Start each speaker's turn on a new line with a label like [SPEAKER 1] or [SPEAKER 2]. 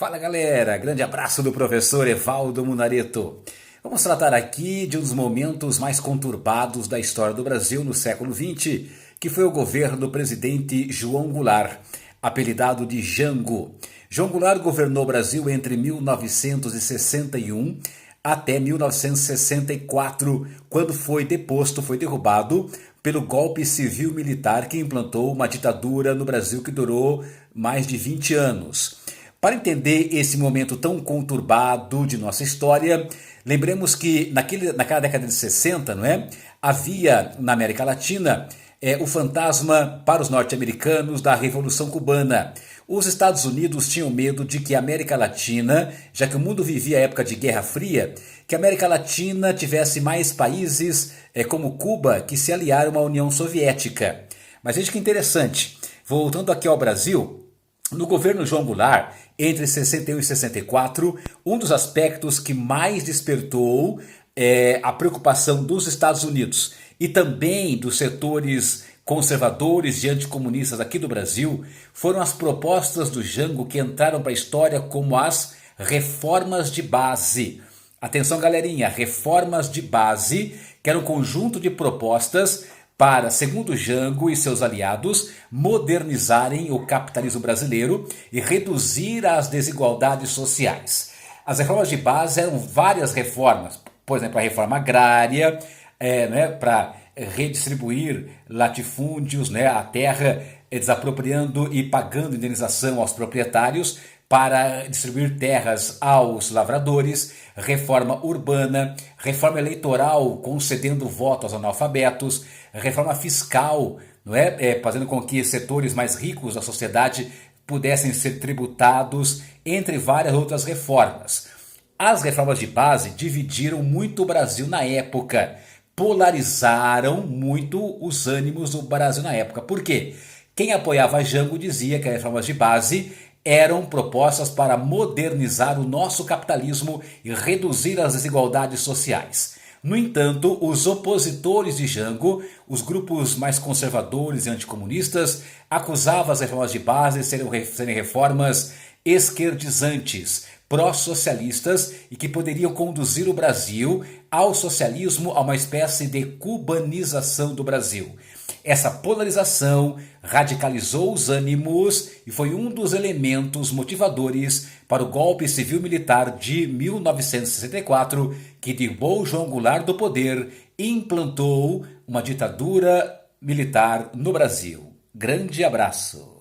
[SPEAKER 1] Fala galera, grande abraço do professor Evaldo Munareto. Vamos tratar aqui de um dos momentos mais conturbados da história do Brasil no século XX, que foi o governo do presidente João Goulart, apelidado de Jango. João Goulart governou o Brasil entre 1961 até 1964, quando foi deposto, foi derrubado pelo golpe civil-militar que implantou uma ditadura no Brasil que durou mais de 20 anos. Para entender esse momento tão conturbado de nossa história, lembremos que naquela década de 60, não é? Havia na América Latina o fantasma para os norte-americanos da Revolução Cubana. Os Estados Unidos tinham medo de que a América Latina, já que o mundo vivia a época de Guerra Fria, que a América Latina tivesse mais países como Cuba que se aliaram à União Soviética. Mas veja que interessante, voltando aqui ao Brasil, no governo João Goulart, entre 61 e 64, um dos aspectos que mais despertou a preocupação dos Estados Unidos e também dos setores conservadores e anticomunistas aqui do Brasil foram as propostas do Jango que entraram para a história como as reformas de base. Atenção galerinha, reformas de base, que era um conjunto de propostas para, segundo Jango e seus aliados, modernizarem o capitalismo brasileiro e reduzir as desigualdades sociais. As reformas de base eram várias reformas, por exemplo, a reforma agrária, para redistribuir latifúndios, a terra, desapropriando e pagando indenização aos proprietários, para distribuir terras aos lavradores, reforma urbana, reforma eleitoral concedendo voto aos analfabetos, reforma fiscal, fazendo com que setores mais ricos da sociedade pudessem ser tributados, entre várias outras reformas. As reformas de base dividiram muito o Brasil na época, polarizaram muito os ânimos do Brasil na época. Por quê? Quem apoiava Jango dizia que as reformas de base eram propostas para modernizar o nosso capitalismo e reduzir as desigualdades sociais. No entanto, os opositores de Jango, os grupos mais conservadores e anticomunistas, acusavam as reformas de base de serem reformas esquerdizantes, pró-socialistas e que poderiam conduzir o Brasil ao socialismo, a uma espécie de cubanização do Brasil. Essa polarização radicalizou os ânimos e foi um dos elementos motivadores para o golpe civil-militar de 1964, que derrubou João Goulart do poder e implantou uma ditadura militar no Brasil. Grande abraço!